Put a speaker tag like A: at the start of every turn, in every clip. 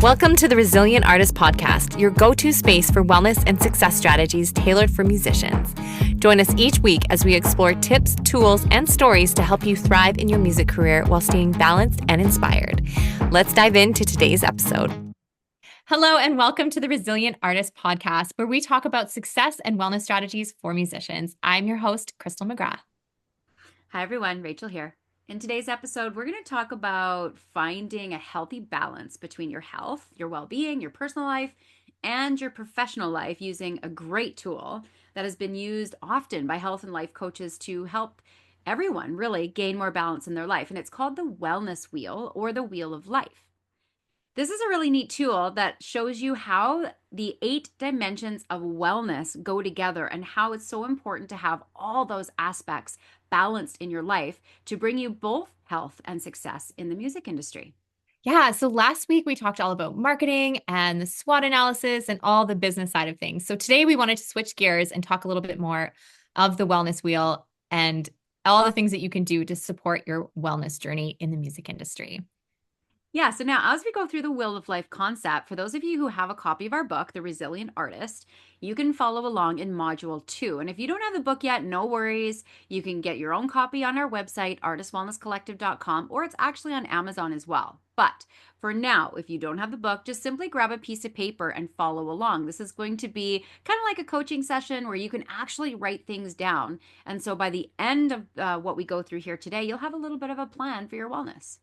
A: Welcome to the Resilient Artist Podcast, your go-to space for wellness and success strategies tailored for musicians. Join us each week as we explore tips, tools, and stories to help you thrive in your music career while staying balanced and inspired. Let's dive into today's episode. Hello, and welcome to the Resilient Artist Podcast, where we talk about success and wellness strategies for musicians. I'm your host, Crystal McGrath.
B: Hi, everyone. Rachel here. In today's episode, we're going to talk about finding a healthy balance between your health, your well-being, your personal life, and your professional life using a great tool that has been used often by health and life coaches to help everyone really gain more balance in their life. And it's called the Wellness Wheel or the Wheel of Life. This is a really neat tool that shows you how the 8 dimensions of wellness go together and how it's so important to have all those aspects balanced in your life to bring you both health and success in the music industry.
A: Yeah, so last week we talked all about marketing and the SWOT analysis and all the business side of things. So today we wanted to switch gears and talk a little bit more of the wellness wheel and all the things that you can do to support your wellness journey in the music industry.
B: Yeah, so now as we go through the Wheel of Life concept, for those of you who have a copy of our book, The Resilient Artist, you can follow along in Module 2. And if you don't have the book yet, no worries. You can get your own copy on our website, artistwellnesscollective.com, or it's actually on Amazon as well. But for now, if you don't have the book, just simply grab a piece of paper and follow along. This is going to be kind of like a coaching session where you can actually write things down. And so by the end of what we go through here today, you'll have a little bit of a plan for your wellness.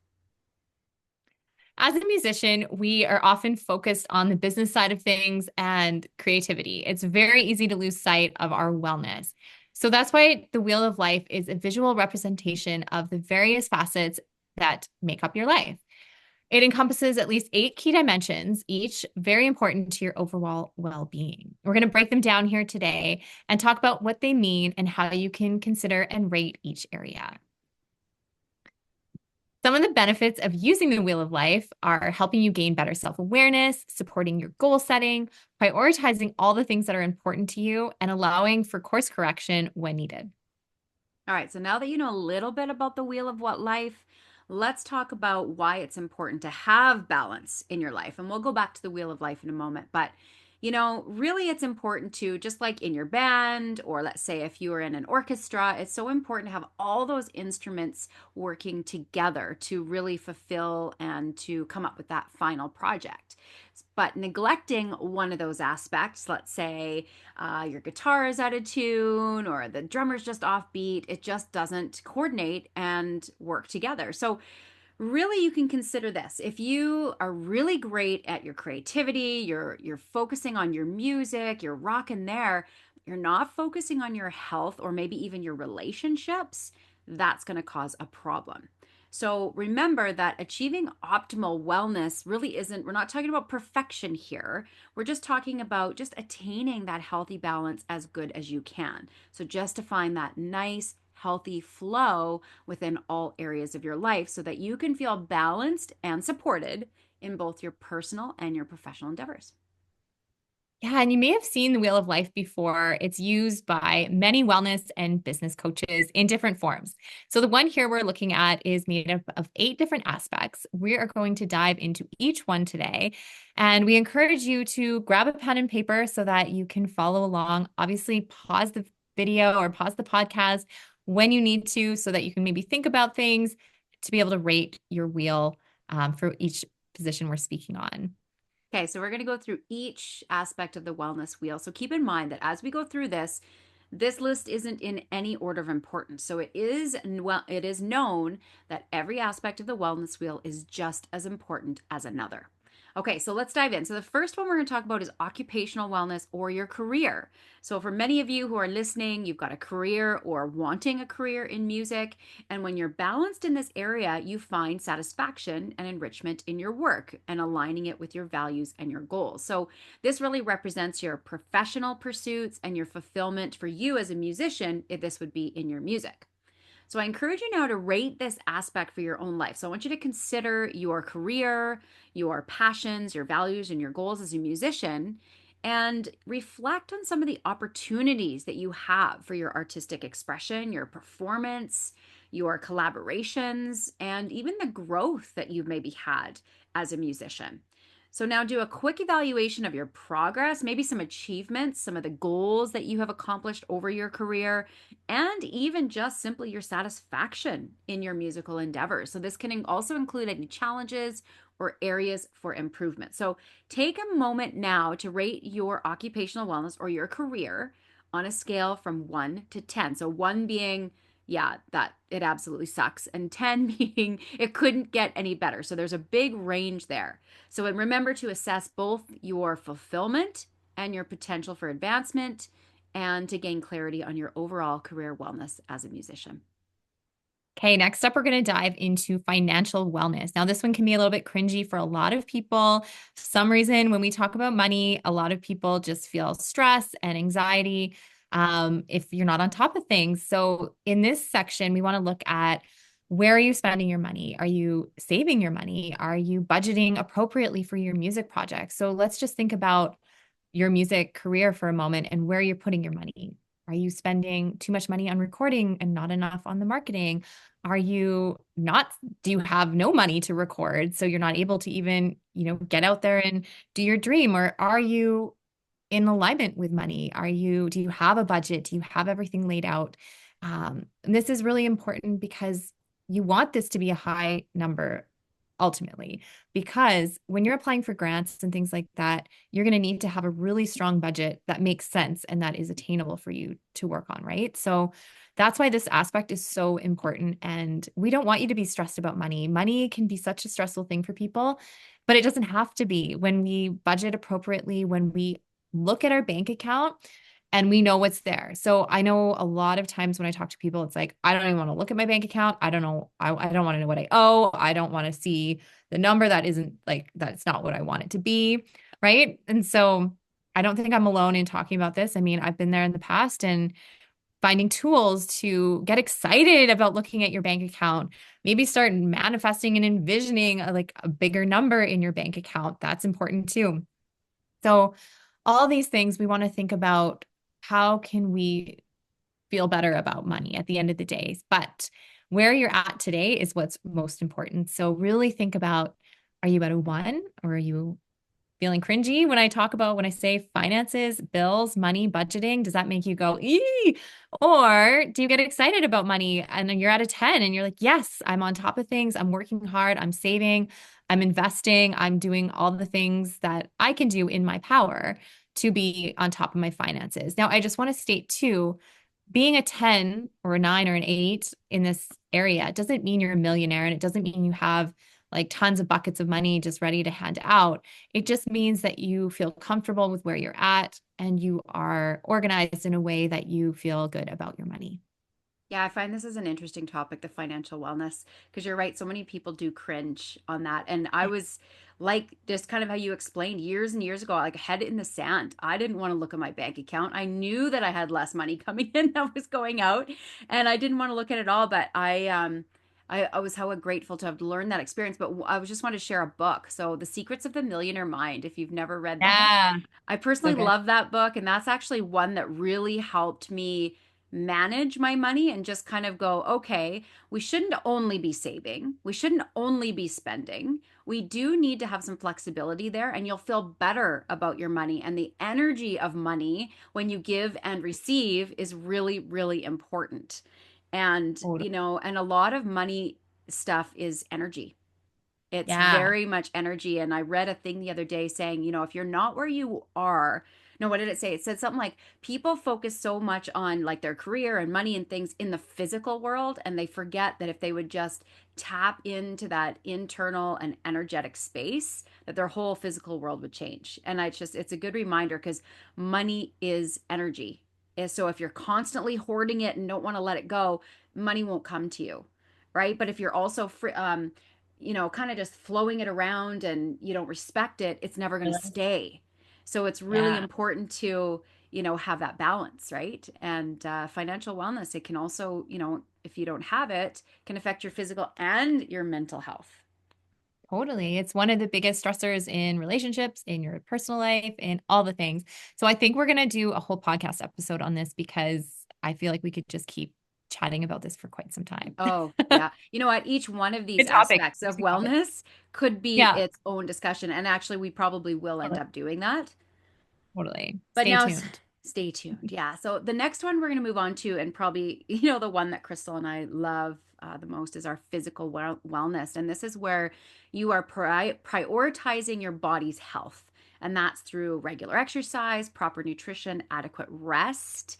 A: As a musician, we are often focused on the business side of things and creativity. It's very easy to lose sight of our wellness. So that's why the Wheel of Life is a visual representation of the various facets that make up your life. It encompasses at least 8 key dimensions, each very important to your overall well-being. We're going to break them down here today and talk about what they mean and how you can consider and rate each area. Some of the benefits of using the Wheel of Life are helping you gain better self-awareness, supporting your goal setting, prioritizing all the things that are important to you, and allowing for course correction when needed.
B: All right, so now that you know a little bit about the Wheel of What Life, let's talk about why it's important to have balance in your life. And we'll go back to the Wheel of Life in a moment. But, really it's important to, just like in your band, or let's say if you are in an orchestra, it's so important to have all those instruments working together to really fulfill and to come up with that final project. But neglecting one of those aspects, let's say your guitar is out of tune or the drummer's just offbeat, it just doesn't coordinate and work together. So really you can consider this. If you are really great at your creativity, you're focusing on your music, you're rocking there, you're not focusing on your health or maybe even your relationships, that's going to cause a problem. So remember that achieving optimal wellness really isn't, we're not talking about perfection here. We're just talking about just attaining that healthy balance as good as you can. So just to find that nice, healthy flow within all areas of your life so that you can feel balanced and supported in both your personal and your professional endeavors.
A: Yeah, and you may have seen the Wheel of Life before. It's used by many wellness and business coaches in different forms. So the one here we're looking at is made up of 8 different aspects. We are going to dive into each one today, and we encourage you to grab a pen and paper so that you can follow along. Obviously, pause the video or pause the podcast when you need to so that you can maybe think about things to be able to rate your wheel for each position we're speaking on.
B: Okay, so we're going to go through each aspect of the wellness wheel. So keep in mind that as we go through this, this list isn't in any order of importance. So it is known that every aspect of the wellness wheel is just as important as another. Okay, so let's dive in. So the first one we're going to talk about is occupational wellness or your career. So for many of you who are listening, you've got a career or wanting a career in music. And when you're balanced in this area, you find satisfaction and enrichment in your work and aligning it with your values and your goals. So this really represents your professional pursuits and your fulfillment for you as a musician, if this would be in your music. So I encourage you now to rate this aspect for your own life. So I want you to consider your career, your passions, your values, and your goals as a musician, and reflect on some of the opportunities that you have for your artistic expression, your performance, your collaborations, and even the growth that you've maybe had as a musician. So now do a quick evaluation of your progress, maybe some achievements, some of the goals that you have accomplished over your career, and even just simply your satisfaction in your musical endeavors. So this can also include any challenges or areas for improvement. So take a moment now to rate your occupational wellness or your career on a scale from 1 to 10. So 1 being yeah, that it absolutely sucks, and 10 being it couldn't get any better. So there's a big range there. So and remember to assess both your fulfillment and your potential for advancement and to gain clarity on your overall career wellness as a musician.
A: Okay, next up, we're going to dive into financial wellness. Now, this one can be a little bit cringy for a lot of people. For some reason, when we talk about money, a lot of people just feel stress and anxiety if you're not on top of things. So, in this section, we want to look at where are you spending your money? Are you saving your money? Are you budgeting appropriately for your music project? So, let's just think about your music career for a moment and where you're putting your money. Are you spending too much money on recording and not enough on the marketing? Are you not, do you have no money to record? So you're not able to even, get out there and do your dream? Or are you in alignment with money? Do you have a budget? Do you have everything laid out? And this is really important because you want this to be a high number ultimately, because when you're applying for grants and things like that, you're going to need to have a really strong budget that makes sense and that is attainable for you to work on, right? So that's why this aspect is so important. And we don't want you to be stressed about money. Money can be such a stressful thing for people, but it doesn't have to be when we budget appropriately, when we look at our bank account and we know what's there. So I know a lot of times when I talk to people, it's like, I don't even want to look at my bank account. I don't know. I don't want to know what I owe. I don't want to see the number that isn't like, that's not what I want it to be. Right. And so I don't think I'm alone in talking about this. I mean, I've been there in the past and finding tools to get excited about looking at your bank account. Maybe start manifesting and envisioning like a bigger number in your bank account. That's important too. So all these things we want to think about, how can we feel better about money at the end of the day? But where you're at today is what's most important. So really think about, are you at a 1 or are you feeling cringy when I say finances, bills, money, budgeting? Does that make you go, ee? Or do you get excited about money and then you're at a 10 and you're like, yes, I'm on top of things. I'm working hard. I'm saving. I'm investing. I'm doing all the things that I can do in my power to be on top of my finances. Now, I just want to state too, being a 10 or a 9 or an 8 in this area doesn't mean you're a millionaire, and it doesn't mean you have like tons of buckets of money just ready to hand out. It just means that you feel comfortable with where you're at and you are organized in a way that you feel good about your money.
B: Yeah, I find this is an interesting topic, the financial wellness, because you're right. So many people do cringe on that. And I was like, just kind of how you explained years and years ago, like head in the sand. I didn't want to look at my bank account. I knew that I had less money coming in that was going out, and I didn't want to look at it all. But I was how grateful to have learned that experience. But I was just want to share a book. So, The Secrets of the Millionaire Mind, if you've never read that.
A: Yeah,
B: I
A: so
B: personally
A: good.
B: love that book, and that's actually one that really helped me manage my money and just kind of go, okay, we shouldn't only be saving, we shouldn't only be spending. We do need to have some flexibility there, and you'll feel better about your money. And the energy of money when you give and receive is really, really important. And,
A: Totally.
B: and a lot of money stuff is energy. It's
A: Yeah.
B: very much energy. And I read a thing the other day saying, if you're not where you are, no, what did it say? It said something like people focus so much on like their career and money and things in the physical world, and they forget that if they would just tap into that internal and energetic space, that their whole physical world would change. And it's a good reminder because money is energy. And so if you're constantly hoarding it and don't want to let it go, money won't come to you. Right. But if you're also kind of just flowing it around and you don't respect it, it's never going to stay. So it's really
A: Yeah.
B: important to, have that balance, right? And financial wellness, it can also, if you don't have it, can affect your physical and your mental health.
A: Totally. It's one of the biggest stressors in relationships, in your personal life, in all the things. So I think we're going to do a whole podcast episode on this because I feel like we could just keep chatting about this for quite some time.
B: Oh, yeah. You know what? Each one of these
A: Good topic.
B: aspects of
A: Interesting topic.
B: wellness could be
A: Yeah,
B: its own discussion. And actually, we probably will end
A: totally.
B: up doing that.
A: Totally.
B: But
A: Stay
B: now,
A: tuned.
B: stay tuned. Yeah. So the next one we're going to move on to, and probably, the one that Crystal and I love the most is our physical wellness. And this is where you are prioritizing your body's health. And that's through regular exercise, proper nutrition, adequate rest.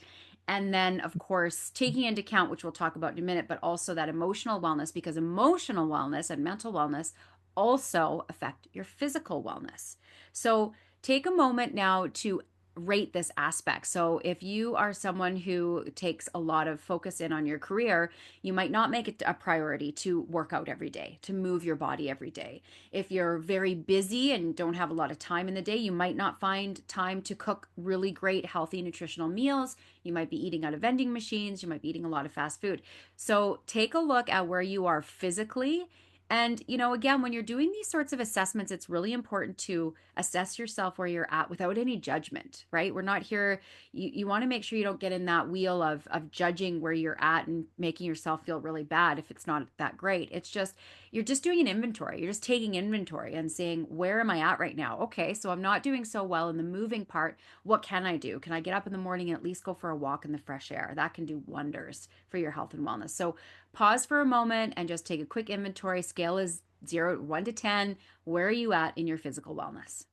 B: And then, of course, taking into account, which we'll talk about in a minute, but also that emotional wellness, because emotional wellness and mental wellness also affect your physical wellness. So take a moment now to rate this aspect. So if you are someone who takes a lot of focus in on your career, you might not make it a priority to work out every day, to move your body every day. If you're very busy and don't have a lot of time in the day, you might not find time to cook really great, healthy, nutritional meals. You might be eating out of vending machines. You might be eating a lot of fast food. So take a look at where you are physically. And, again, when you're doing these sorts of assessments, it's really important to assess yourself where you're at without any judgment, right? We're not here. You want to make sure you don't get in that wheel of judging where you're at and making yourself feel really bad if it's not that great. It's just, you're just doing an inventory. You're just taking inventory and saying, where am I at right now? Okay, so I'm not doing so well in the moving part. What can I do? Can I get up in the morning and at least go for a walk in the fresh air? That can do wonders for your health and wellness. So pause for a moment and just take a quick inventory. Scale is 1 to 10. Where are you at in your physical wellness?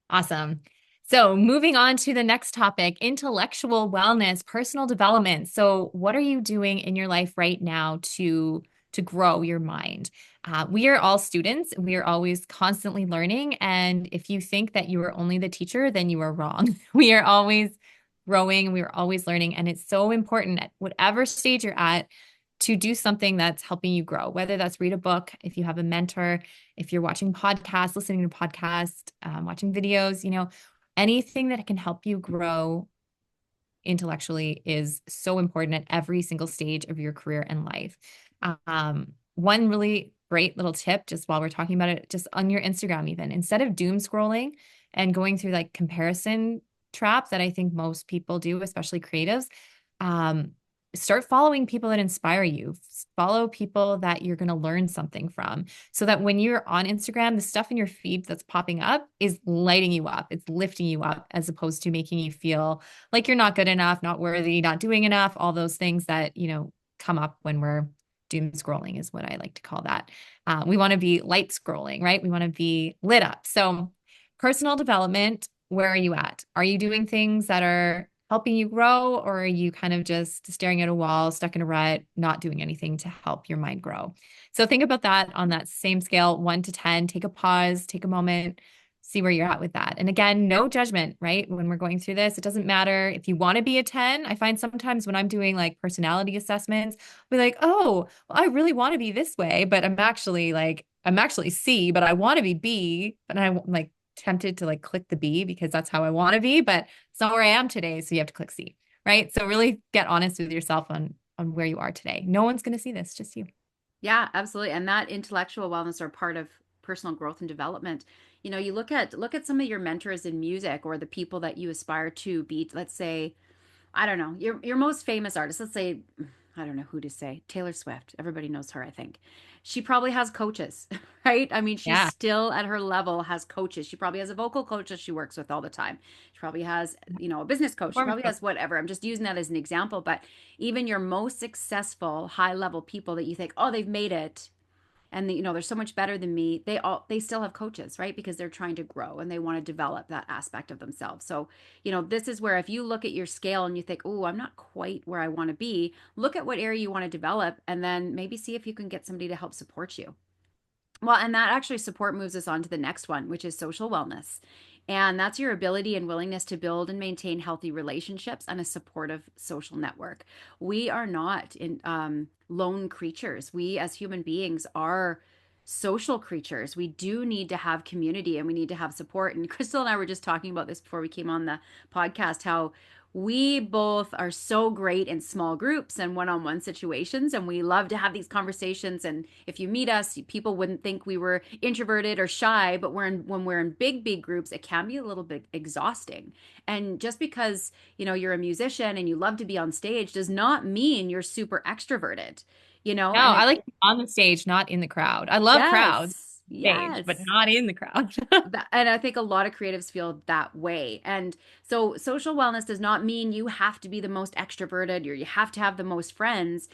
A: Awesome. So, moving on to the next topic, intellectual wellness, personal development. So, what are you doing in your life right now to grow your mind? We are all students. We are always constantly learning. And if you think that you are only the teacher, then you are wrong. We are always growing. We are always learning. And it's so important at whatever stage you're at to do something that's helping you grow, whether that's read a book, if you have a mentor, if you're watching podcasts, listening to podcasts, watching videos, anything that can help you grow intellectually is so important at every single stage of your career and life. One really great little tip, just while we're talking about it, just on your Instagram, even instead of doom scrolling and going through like comparison trap that I think most people do, especially creatives, um, start following people that inspire you. Follow people that you're going to learn something from so that when you're on Instagram, the stuff in your feed that's popping up is lighting you up. It's lifting you up as opposed to making you feel like you're not good enough, not worthy, not doing enough, all those things that, come up when we're doom scrolling is what I like to call that. We want to be light scrolling, right? We want to be lit up. So personal development, where are you at? Are you doing things that are helping you grow, or are you kind of just staring at a wall, stuck in a rut, not doing anything to help your mind grow? So think about that on that same scale, 1 to 10. Take a pause, take a moment, see where you're at with that. And again, no judgment, right? When we're going through this, it doesn't matter if you want to be a 10. I find sometimes when I'm doing like personality assessments, I'll be like, oh, well, I really want to be this way, but I'm actually C, but I want to be B. And I'm like tempted to like click the B because that's how I want to be, but it's not where I am today. So you have to click C, right? So really get honest with yourself on where you are today. No one's going to see this, just you.
B: Yeah, absolutely. And that intellectual wellness are part of personal growth and development. You look at some of your mentors in music or the people that you aspire to be. Let's say, I don't know, your most famous artist. Let's say, I don't know who to say. Taylor Swift. Everybody knows her, I think. She probably has coaches, right? I mean, she's
A: Yeah.
B: still at her level has coaches. She probably has a vocal coach that she works with all the time. She probably has, a business coach. She
A: Performance
B: probably
A: coach.
B: has whatever. I'm just using that as an example, but even your most successful high level people that you think, "Oh, they've made it." And they're so much better than me, they still have coaches, right? Because they're trying to grow and they want to develop that aspect of themselves. So this is where if you look at your scale and you think, oh, I'm not quite where I want to be, look at what area you want to develop and then maybe see if you can get somebody to help support you. Well, and that actually support moves us on to the next one, which is social wellness. And that's your ability and willingness to build and maintain healthy relationships and a supportive social network. We are not in lone creatures. We as human beings are social creatures. We do need to have community and we need to have support. And Crystal and I were just talking about this before we came on the podcast, how we both are so great in small groups and one-on-one situations, and we love to have these conversations. And if you meet us, people wouldn't think we were introverted or shy, but when we're in big groups, it can be a little bit exhausting. And just because, you're a musician and you love to be on stage does not mean you're super extroverted,
A: No,
B: and
A: I
B: it
A: like to be on the stage, not in the crowd. I love crowds
B: yes,
A: stage, but
B: yes.
A: not in the crowd.
B: And I think a lot of creatives feel that way. And so social wellness does not mean you have to be the most extroverted or you have to have the most friends.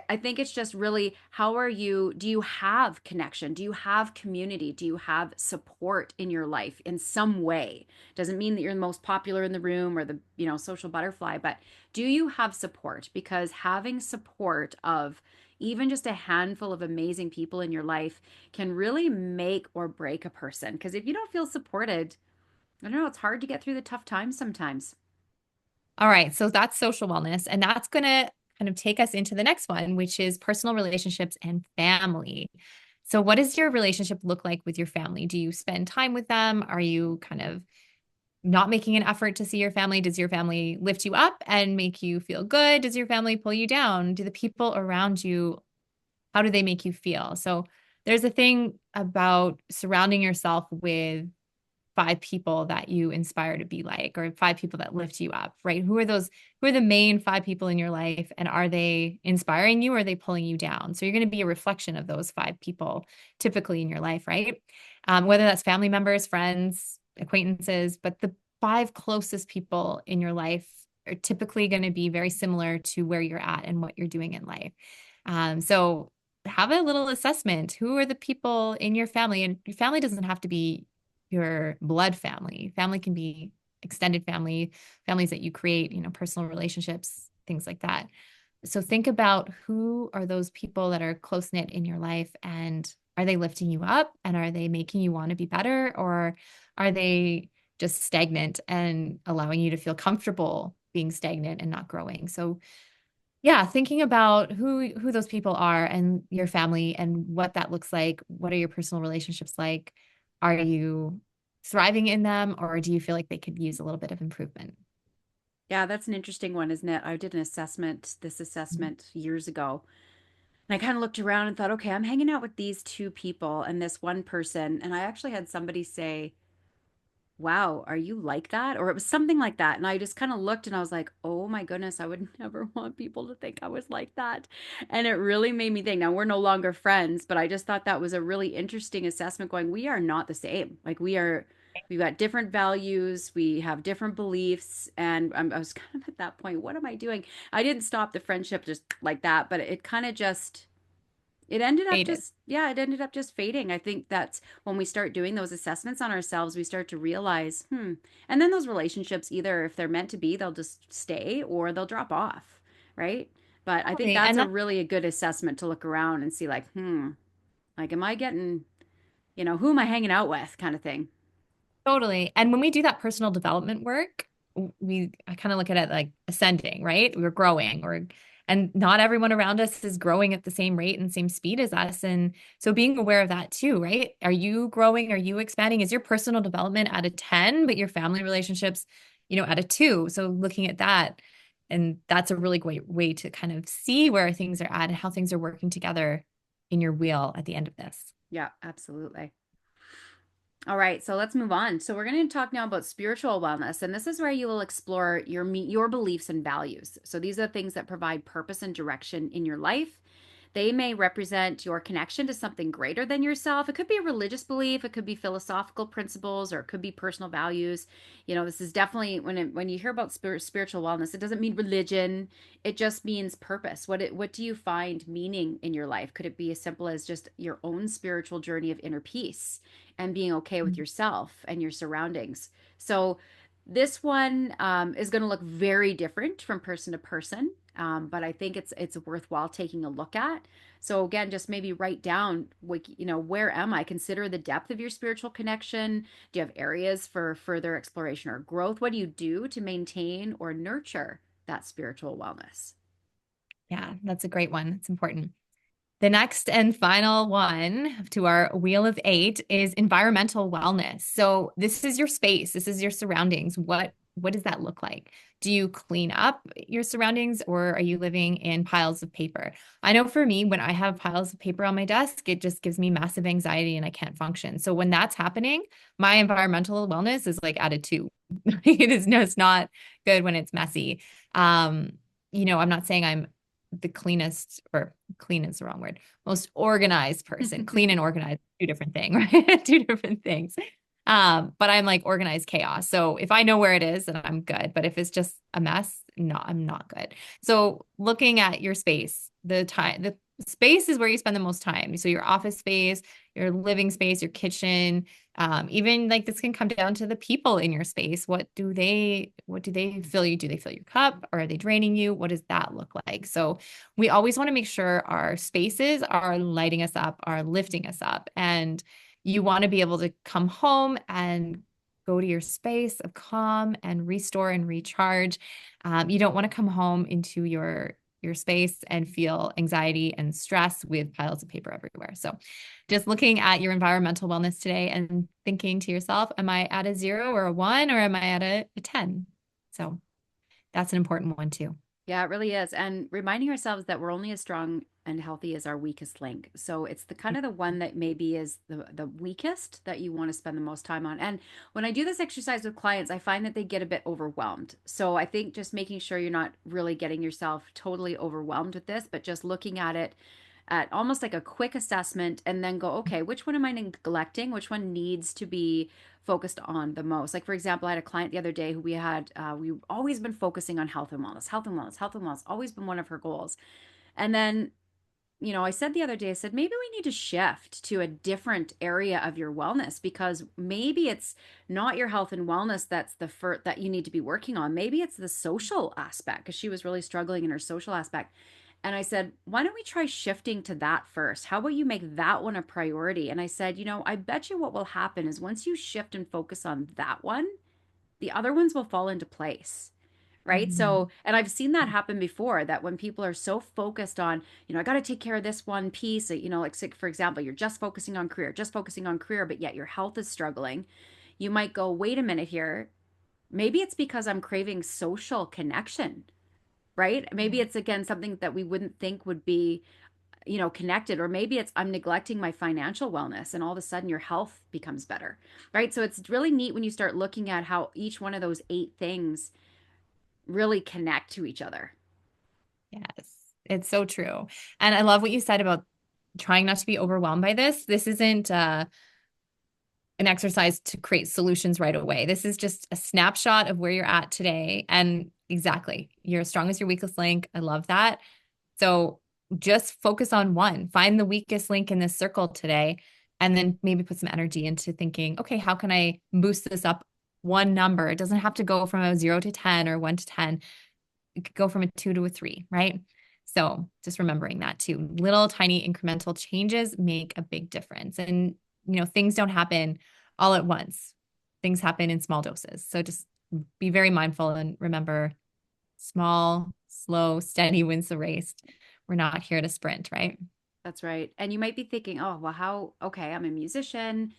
B: I think it's just really how are you, do you have connection? Do you have community? Do you have support in your life in some way? Doesn't mean that you're the most popular in the room or the, social butterfly, but do you have support? Because having support of even just a handful of amazing people in your life can really make or break a person. Because if you don't feel supported, I don't know, it's hard to get through the tough times sometimes.
A: All right, so that's social wellness, and that's going to kind of take us into the next one, which is personal relationships and family. So, what does your relationship look like with your family? Do you spend time with them? Are you kind of not making an effort to see your family? Does your family lift you up and make you feel good? Does your family pull you down? Do the people around you, how do they make you feel? So, there's a thing about surrounding yourself with five people that you inspire to be like, or five people that lift you up, right? Who are the main five people in your life? And are they inspiring you or are they pulling you down? So you're going to be a reflection of those five people typically in your life, right? Whether that's family members, friends, acquaintances, but the five closest people in your life are typically going to be very similar to where you're at and what you're doing in life. So have a little assessment. Who are the people in your family? And your family doesn't have to be your blood family. Family can be extended family, families that you create, personal relationships, things like that. So think about who are those people that are close knit in your life and are they lifting you up and are they making you want to be better or are they just stagnant and allowing you to feel comfortable being stagnant and not growing? So yeah, thinking about who those people are and your family and what that looks like. What are your personal relationships like? Are you thriving in them or do you feel like they could use a little bit of improvement?
B: Yeah, that's an interesting one, isn't it? I did this assessment years ago. And I kind of looked around and thought, okay, I'm hanging out with these two people and this one person. And I actually had somebody say, wow, are you like that? Or it was something like that. And I just kind of looked and I was like, oh my goodness, I would never want people to think I was like that. And it really made me think. Now we're no longer friends, but I just thought that was a really interesting assessment going, we are not the same. Like we've got different values, we have different beliefs. And I was kind of at that point, what am I doing? I didn't stop the friendship just like that, but it kind of just it ended up
A: Faded.
B: just, yeah, it ended up just fading. I think that's when we start doing those assessments on ourselves, we start to realize, and then those relationships, either if they're meant to be, they'll just stay or they'll drop off, right? But I think
A: Totally.
B: that's
A: And
B: a
A: that's
B: really a good assessment to look around and see, like, like, am I getting, who am I hanging out with kind of thing.
A: totally. And when we do that personal development work, I kind of look at it like ascending, right? We're growing or and not everyone around us is growing at the same rate and same speed as us. And so being aware of that too, right? Are you growing? Are you expanding? Is your personal development at a 10, but your family relationships, at a 2? So looking at that, and that's a really great way to kind of see where things are at and how things are working together in your wheel at the end of this.
B: Yeah, absolutely. All right, so let's move on. So we're going to talk now about spiritual wellness, and this is where you will explore your beliefs and values. So these are things that provide purpose and direction in your life. They may represent your connection to something greater than yourself. It could be a religious belief, it could be philosophical principles, or it could be personal values. This is definitely when you hear about spiritual wellness, it doesn't mean religion. It just means purpose. What do you find meaning in your life? Could it be as simple as just your own spiritual journey of inner peace and being okay with yourself and your surroundings? So this one is going to look very different from person to person, but I think it's worthwhile taking a look at. So again, just maybe write down, like, where am I? Consider the depth of your spiritual connection. Do you have areas for further exploration or growth? What do you do to maintain or nurture that spiritual wellness?
A: Yeah, that's a great one. It's important. The next and final one to our wheel of eight is environmental wellness. So this is your space, this is your surroundings. what does that look like? Do you clean up your surroundings or are you living in piles of paper? I know for me, when I have piles of paper on my desk, it just gives me massive anxiety and I can't function. So when that's happening, my environmental wellness is like added to. It is just not good when it's messy. Um, I'm not saying I'm the cleanest, or clean is the wrong word, most organized person. Clean and organized, two different things, right? Two different things. But I'm like organized chaos. So if I know where it is, then I'm good. But if it's just a mess, no, I'm not good. So looking at your space, the space is where you spend the most time. So your office space, your living space, your kitchen, even like this can come down to the people in your space. What do they fill you? Do they fill your cup or are they draining you? What does that look like? So we always want to make sure our spaces are lighting us up, are lifting us up. And you want to be able to come home and go to your space of calm and restore and recharge. You don't want to come home into your space and feel anxiety and stress with piles of paper everywhere. So just looking at your environmental wellness today and thinking to yourself, am I at a 0 or a 1 or am I at a 10? So that's an important one too.
B: Yeah, it really is. And reminding ourselves that we're only as strong and healthy as our weakest link. So it's the kind of the one that maybe is the weakest that you want to spend the most time on. And when I do this exercise with clients, I find that they get a bit overwhelmed. So I think just making sure you're not really getting yourself totally overwhelmed with this, but just looking at it at almost like a quick assessment and then go, okay, which one am I neglecting? Which one needs to be focused on the most? Like, for example, I had a client the other day who we've always been focusing on health and wellness, health and wellness, health and wellness, always been one of her goals. And then, I said the other day, I said, maybe we need to shift to a different area of your wellness because maybe it's not your health and wellness that's the first that you need to be working on. Maybe it's the social aspect because she was really struggling in her social aspect. And I said, why don't we try shifting to that first? How about you make that one a priority? And I said, I bet you what will happen is once you shift and focus on that one, the other ones will fall into place. Right. So,
A: Mhm.
B: and I've seen that happen before that when people are so focused on, I got to take care of this one piece, like, for example, you're just focusing on career, but yet your health is struggling. You might go, wait a minute here. Maybe it's because I'm craving social connection, right? Maybe
A: Yeah.
B: it's again something that we wouldn't think would be, connected, or maybe it's I'm neglecting my financial wellness and all of a sudden your health becomes better, right? So it's really neat when you start looking at how each one of those 8 things really connect to each other.
A: Yes, it's so true. And I love what you said about trying not to be overwhelmed by this. This isn't an exercise to create solutions right away. This is just a snapshot of where you're at today. And exactly, you're as strong as your weakest link. I love that. So just focus on one, find the weakest link in this circle today, and then maybe put some energy into thinking, okay, how can I boost this up one number? It doesn't have to go from a 0 to 10 or 1 to 10. It could go from a 2 to a 3, right? So just remembering that too. Little tiny incremental changes make a big difference. And, things don't happen all at once. Things happen in small doses. So just be very mindful and remember small, slow, steady wins the race. We're not here to sprint, right?
B: That's right. And you might be thinking, oh, well, okay, I'm a musician.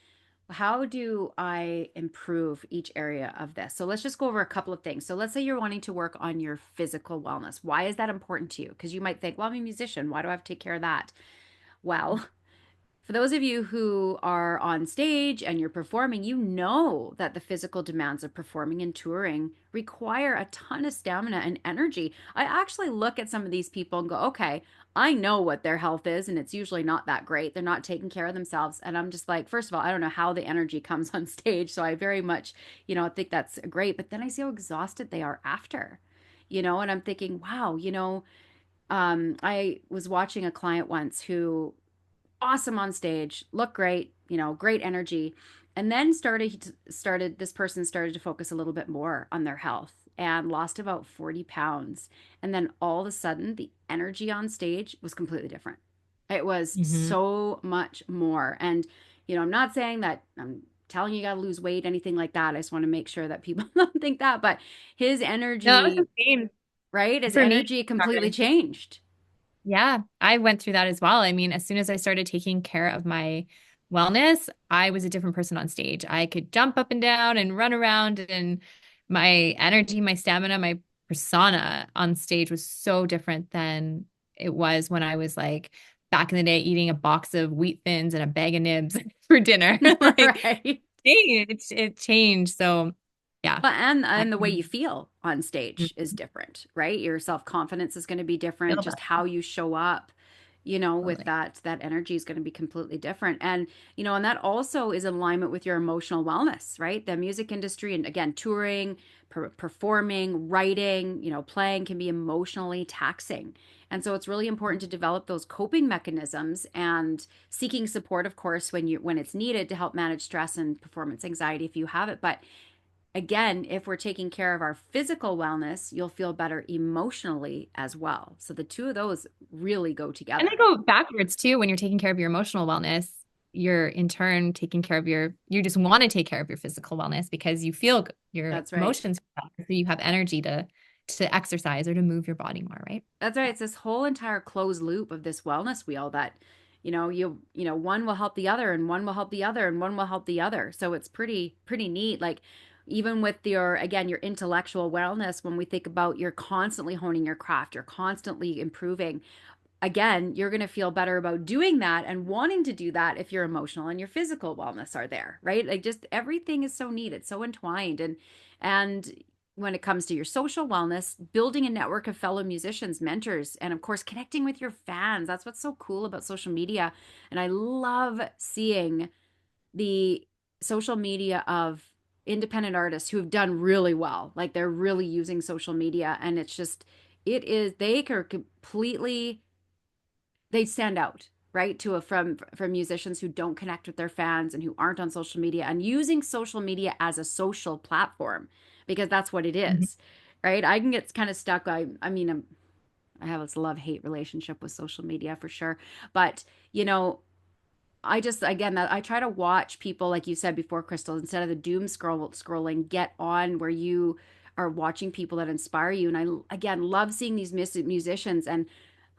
B: How do I improve each area of this? So let's just go over a couple of things. So let's say you're wanting to work on your physical wellness. Why is that important to you? Because you might think, well, I'm a musician. Why do I have to take care of that? Well, for those of you who are on stage and you're performing, you know that the physical demands of performing and touring require a ton of stamina and energy. I actually look at some of these people and go, okay, I know what their health is, and it's usually not that great. They're not taking care of themselves. And I'm just like, first of all, I don't know how the energy comes on stage. So I very much, think that's great. But then I see how exhausted they are after, and I'm thinking, wow, I was watching a client once who awesome on stage, looked great, great energy. And then this person started to focus a little bit more on their health and lost about 40 pounds. And then all of a sudden, the energy on stage was completely different. It was
A: Mm-hmm.
B: so much more. And, I'm not saying that I'm telling you got to lose weight, anything like that. I just want to make sure that people don't think that. But his
A: No, that was the
B: energy,
A: same
B: right? His
A: for me.
B: energy completely
A: Sorry.
B: changed.
A: Yeah, I went through that as well. I mean, as soon as I started taking care of my wellness, I was a different person on stage. I could jump up and down and run around and my energy, my stamina, my persona on stage was so different than it was when I was like back in the day eating a box of wheat thins and a bag of nibs for dinner. Like,
B: Right.
A: dang, it changed. So yeah,
B: Well, and
A: I
B: the way you
A: can
B: feel on stage is different, right? Your self-confidence is going to be different,
A: feel
B: just
A: that
B: how you show up, with
A: totally.
B: that energy is going to be completely different. And and that also is in alignment with your emotional wellness, right? The music industry and again, touring, performing, writing, playing can be emotionally taxing. And so it's really important to develop those coping mechanisms and seeking support, of course, when it's needed to help manage stress and performance anxiety if you have it. But again, if we're taking care of our physical wellness, you'll feel better emotionally as well. So the two of those really go
A: And they
B: together.
A: go backwards too when you're taking care of your emotional wellness. You're in turn taking care of you just want to take care of your physical wellness because you feel your
B: That's right.
A: emotions, so you have energy to exercise or to move your body more, right?
B: That's right. It's this whole entire closed loop of this wellness wheel that, one will help the other and one will help the other and one will help the other. So it's pretty neat. Like even with your intellectual wellness, when we think about you're constantly honing your craft, you're constantly improving. Again, you're going to feel better about doing that and wanting to do that if your emotional and your physical wellness are there, right? Like just everything is so neat, it's so entwined. And when it comes to your social wellness, building a network of fellow musicians, mentors, and of course connecting with your fans. That's what's so cool about social media. And I love seeing the social media of independent artists who have done really well. Like they're really using social media and they are completely they stand out, right, to a from musicians who don't connect with their fans and who aren't on social media and using social media as a social platform because that's what it
A: Mhm.
B: is, right? I can get kind of stuck. I have this love-hate relationship with social media for sure, but you know I just again that I try to watch people like you said before, Crystal, instead of the doom scrolling, get on where you are watching people that inspire you. And I again love seeing these musicians and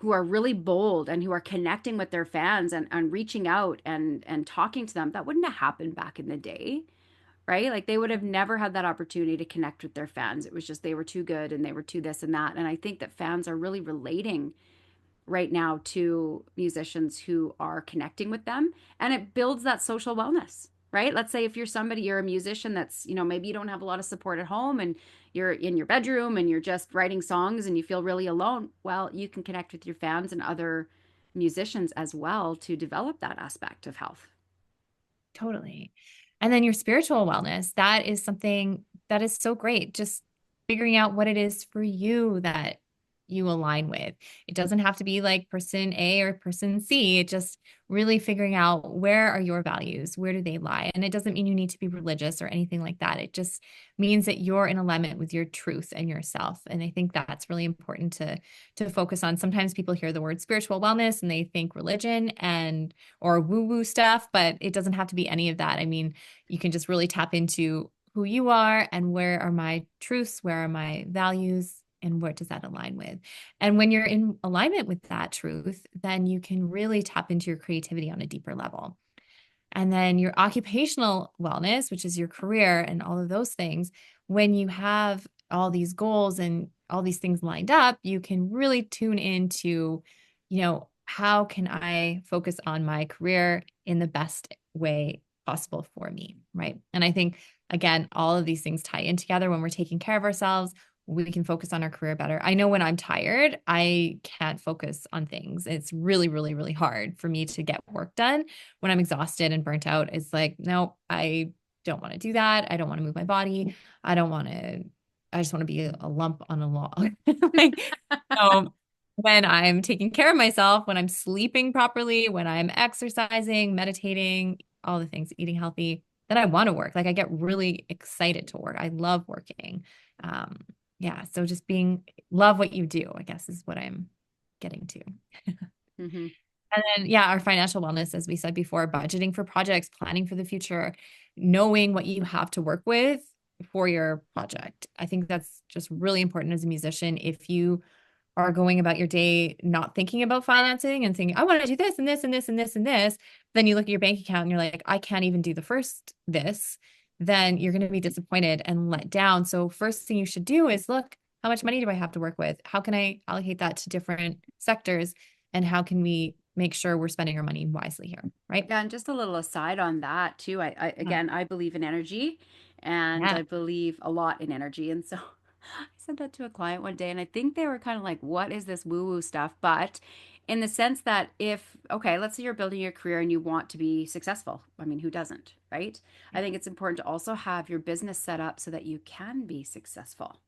B: who are really bold and who are connecting with their fans and reaching out and talking to them. That wouldn't have happened back in the day, right? Like they would have never had that opportunity to connect with their fans. It was just they were too good and they were too this and that. And I think that fans are really relating right now to musicians who are connecting with them and it builds that social wellness, right? Let's say if you're a musician that's maybe you don't have a lot of support at home and you're in your bedroom and you're just writing songs and you feel really alone, well, you can connect with your fans and other musicians as well to develop that aspect of health.
A: Totally. And then your spiritual wellness, that is something that is so great. Just figuring out what it is for you that you align with. It doesn't have to be like person A or person C. It just really figuring out where are your values? Where do they lie? And it doesn't mean you need to be religious or anything like that. It just means that you're in alignment with your truth and yourself. And I think that's really important to focus on. Sometimes people hear the word spiritual wellness and they think religion and or woo woo stuff, but it doesn't have to be any of that. I mean, you can just really tap into who you are and where are my truths, where are my values, and what does that align with? And when you're in alignment with that truth, then you can really tap into your creativity on a deeper level. And then your occupational wellness, which is your career and all of those things, when you have all these goals and all these things lined up, you can really tune into, how can I focus on my career in the best way possible for me, right? And I think, again, all of these things tie in together when we're taking care of ourselves. We can focus on our career better. I know when I'm tired, I can't focus on things. It's really, really, really hard for me to get work done when I'm exhausted and burnt out. It's like, no, I don't want to do that. I don't want to move my body. I don't want to, I just want to be a lump on a log. Like, so when I'm taking care of myself, when I'm sleeping properly, when I'm exercising, meditating, all the things, eating healthy, then I want to work. Like I get really excited to work. I love working. Um, yeah. So just love what you do, I guess is what I'm getting to.
B: Hmm.
A: And then, yeah, our financial wellness, as we said before, budgeting for projects, planning for the future, knowing what you have to work with for your project. I think that's just really important as a musician. If you are going about your day not thinking about financing and thinking, I want to do this and this and this and this and this, then you look at your bank account and you're like, I can't even do the first this. then you're going to be disappointed and let down. So first thing you should do is look, how much money do I have to work with? How can I allocate that to different sectors? And how can we make sure we're spending our money wisely here? Right.
B: Yeah, and just a little aside on that too. I
A: Yeah.
B: again, I believe in energy and
A: Yeah.
B: I believe a lot in energy. And so I said that to a client one day and I think they were kind of like, what is this woo-woo stuff? But in the sense that if, okay, let's say you're building your career and you want to be successful. I mean, who doesn't, right? I think it's important to also have your business set up so that you can be successful.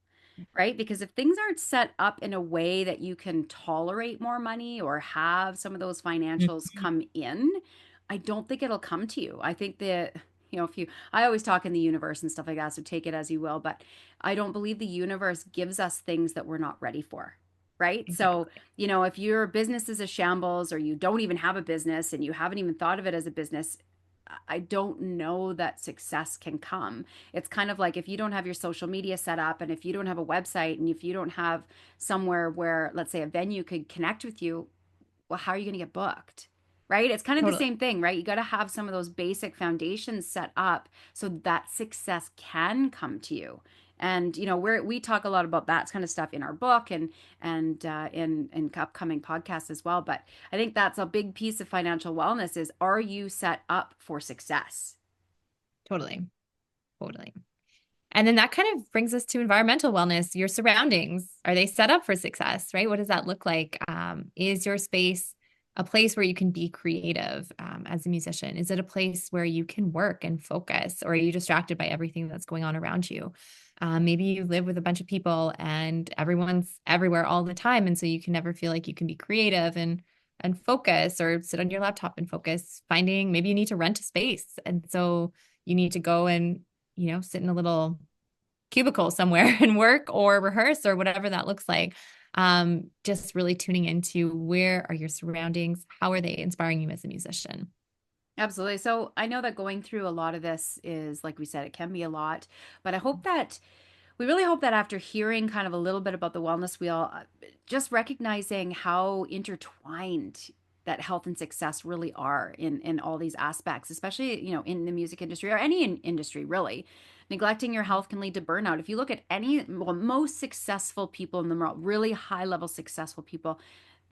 B: Right? Because if things aren't set up in a way that you can tolerate more money or have some of those financials
A: Mhm.
B: come in, I don't think it'll come to you. I think that, if you, I always talk in the universe and stuff like that, so take it as you will, but I don't believe the universe gives us things that we're not ready for. Right. So,
A: Exactly.
B: if your business is a shambles or you don't even have a business and you haven't even thought of it as a business, I don't know that success can come. It's kind of like if you don't have your social media set up and if you don't have a website and if you don't have somewhere where, let's say, a venue could connect with you, well, how are you going to get booked? Right? It's kind of the
A: Totally.
B: same thing, right? You got to have some of those basic foundations set up so that success can come to you. And we talk a lot about that kind of stuff in our book and in upcoming podcasts as well. But I think that's a big piece of financial wellness is, are you set up for success?
A: Totally. Totally. And then that kind of brings us to environmental wellness. Your surroundings, are they set up for success, right? What does that look like? Is your space a place where you can be creative as a musician? Is it a place where you can work and focus, or are you distracted by everything that's going on around you? Maybe you live with a bunch of people and everyone's everywhere all the time. And so you can never feel like you can be creative and focus or sit on your laptop and focus. Finding maybe you need to rent a space. And so you need to go and sit in a little cubicle somewhere and work or rehearse or whatever that looks like. Just really tuning into where are your surroundings? How are they inspiring you as a musician?
B: Absolutely. So I know that going through a lot of this is, like we said, it can be a lot, but I hope that we really hope that after hearing kind of a little bit about the wellness wheel, just recognizing how intertwined that health and success really are in all these aspects, especially, in the music industry or any industry really. Neglecting your health can lead to burnout. If you look at most successful people in the world, really high level successful people,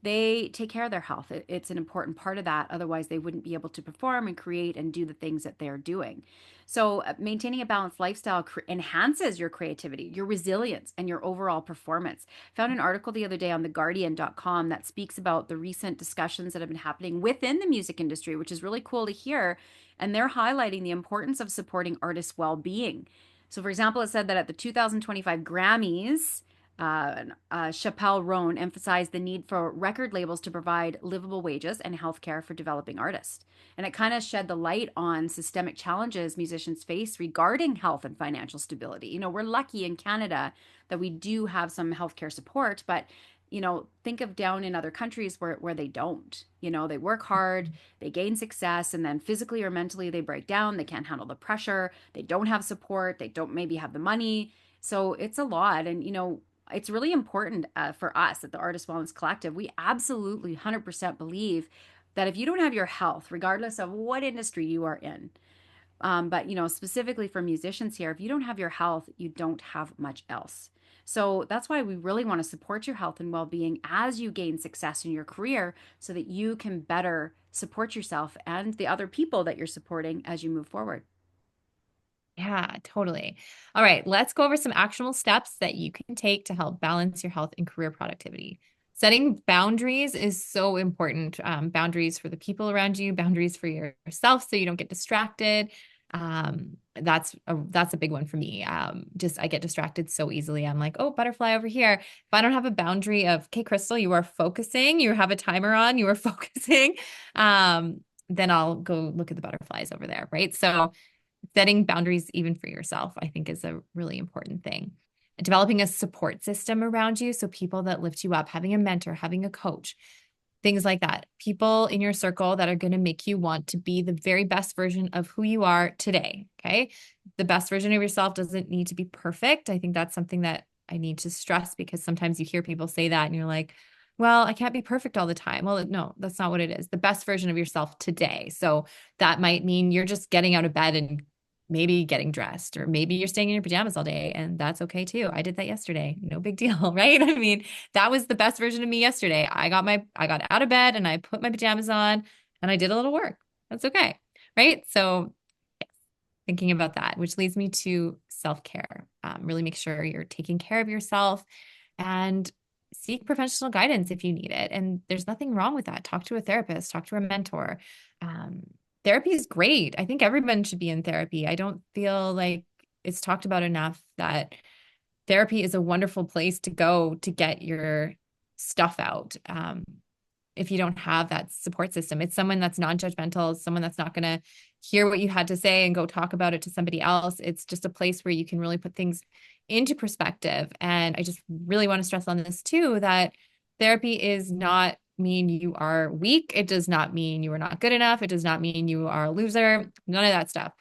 B: they take care of their health. It's an important part of that. Otherwise, they wouldn't be able to perform and create and do the things that they're doing. So, maintaining a balanced lifestyle enhances your creativity, your resilience, and your overall performance. Found an article the other day on theguardian.com that speaks about the recent discussions that have been happening within the music industry, which is really cool to hear. And they're highlighting the importance of supporting artists' well being. So, for example, it said that at the 2025 Grammys, Chappelle Roan emphasized the need for record labels to provide livable wages and health care for developing artists. And it kind of shed the light on systemic challenges musicians face regarding health and financial stability. We're lucky in Canada that we do have some healthcare support, but think of down in other countries where they don't. They work hard, they gain success, and then physically or mentally they break down. They can't handle the pressure. They don't have support. They don't maybe have the money. So it's a lot. And, it's really important for us at the Artist Wellness Collective. We absolutely 100% believe that if you don't have your health, regardless of what industry you are in, but specifically for musicians here, if you don't have your health, you don't have much else. So that's why we really want to support your health and well-being as you gain success in your career so that you can better support yourself and the other people that you're supporting as you move forward.
A: Yeah, totally. All right, let's go over some actionable steps that you can take to help balance your health and career productivity. Setting boundaries is so important. Boundaries for the people around you, boundaries for yourself so you don't get distracted. That's a big one for me. Just I get distracted so easily. I'm like, oh, butterfly over here. If I don't have a boundary of, okay, Crystal, you are focusing, you have a timer on, you are focusing, then I'll go look at the butterflies over there, right? So setting boundaries even for yourself, I think is a really important thing. Developing a support system around you. So people that lift you up, having a mentor, having a coach, things like that. People in your circle that are going to make you want to be the very best version of who you are today. Okay. The best version of yourself doesn't need to be perfect. I think that's something that I need to stress because sometimes you hear people say that and you're like, well, I can't be perfect all the time. Well, no, that's not what it is. The best version of yourself today. So that might mean you're just getting out of bed and maybe getting dressed, or maybe you're staying in your pajamas all day, and that's okay too. I did that yesterday. No big deal, right? I mean, that was the best version of me yesterday. I got out of bed and I put my pajamas on and I did a little work. That's okay. Right? So thinking about that, which leads me to self-care. Really make sure you're taking care of yourself and seek professional guidance if you need it. And there's nothing wrong with that. Talk to a therapist, talk to a mentor. Um, Therapy is great. I think everyone should be in therapy. I don't feel like it's talked about enough that therapy is a wonderful place to go to get your stuff out. If you don't have that support system, it's someone that's non-judgmental, someone that's not going to hear what you had to say and go talk about it to somebody else. It's just a place where you can really put things into perspective. And I just really want to stress on this too, that therapy is not mean you are weak. It does not mean you are not good enough. It does not mean you are a loser. None of that stuff.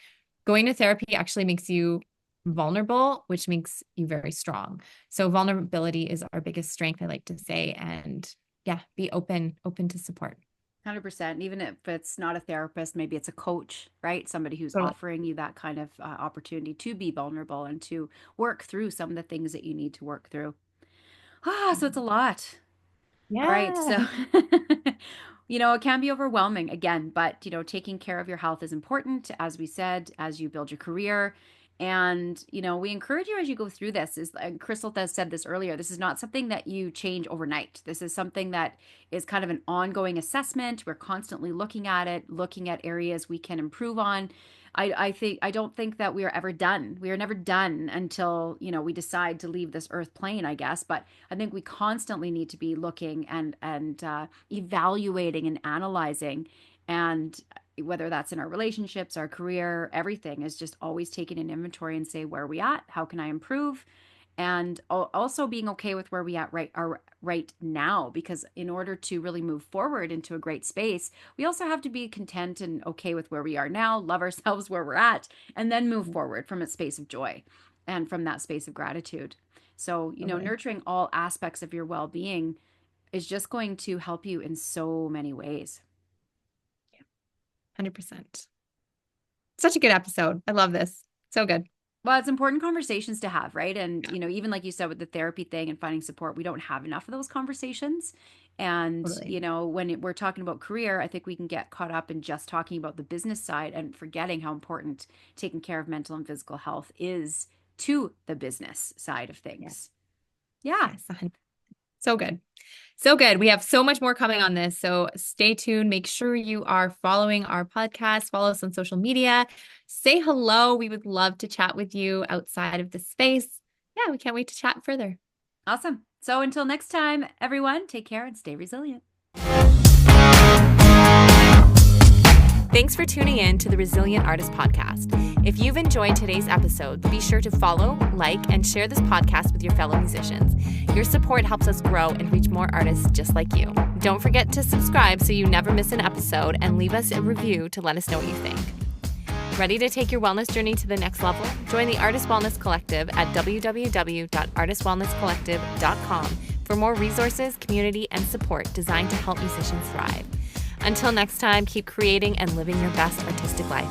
A: Going to therapy actually makes you vulnerable, which makes you very strong. So vulnerability is our biggest strength, I like to say. And yeah, be open to support.
B: 100%. Even if it's not a therapist, maybe it's a coach, right? Somebody who's
A: Totally.
B: offering you that kind of opportunity to be vulnerable and to work through some of the things that you need to work through. So it's a lot. All right. So,
A: Yeah.
B: it can be overwhelming again, but, taking care of your health is important, as we said, as you build your career. And, we encourage you as you go through this is, and Crystal has said this earlier, this is not something that you change overnight. This is something that is kind of an ongoing assessment. We're constantly looking at it, looking at areas we can improve on. I don't think that we are ever done. We are never done until, we decide to leave this earth plane, I guess. But I think we constantly need to be looking and evaluating and analyzing, and whether that's in our relationships, our career, everything is just always taking an inventory and say, where are we at? How can I improve? And also being okay with where we at are right now, because in order to really move forward into a great space, we also have to be content and okay with where we are now, love ourselves where we're at, and then move forward from a space of joy and from that space of gratitude. So,
A: Totally.
B: nurturing all aspects of your well-being is just going to help you in so many ways.
A: 100%. Such a good episode. I love this. So good.
B: Well, it's important conversations to have, right? And,
A: Yeah,
B: even like you said with the therapy thing and finding support, we don't have enough of those conversations. And,
A: totally.
B: when we're talking about career, I think we can get caught up in just talking about the business side and forgetting how important taking care of mental and physical health is to the business side of
A: Yes.
B: things. Yeah.
A: Yes. 100%. So good. So good. We have so much more coming on this. So stay tuned. Make sure you are following our podcast, follow us on social media, say hello. We would love to chat with you outside of the space. Yeah, we can't wait to chat further.
B: Awesome. So until next time, everyone, take care and stay resilient.
A: Thanks for tuning in to the Resilient Artist Podcast. If you've enjoyed today's episode, be sure to follow, like, and share this podcast with your fellow musicians. Your support helps us grow and reach more artists just like you. Don't forget to subscribe so you never miss an episode, and leave us a review to let us know what you think. Ready to take your wellness journey to the next level? Join the Artist Wellness Collective at www.artistwellnesscollective.com for more resources, community, and support designed to help musicians thrive. Until next time, keep creating and living your best artistic life.